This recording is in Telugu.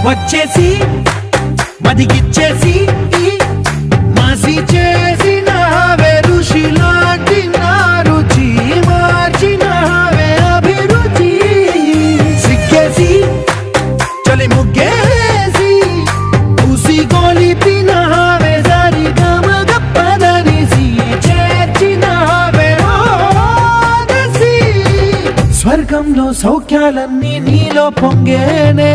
వచ్చేసి మదిగిచ్చేసి మాసి చేసినావే ఋషిలాంటి నా రుచి మార్చినావే అభిరుచి సిగ్గేసి చలి ముగ్గేసి పూసి గోలిపినావే జారి గమ గప్పదనిసి చేర్చినావే ఓదసి స్వర్గంలో సౌఖ్యాలన్నీ నీలో పొంగేనే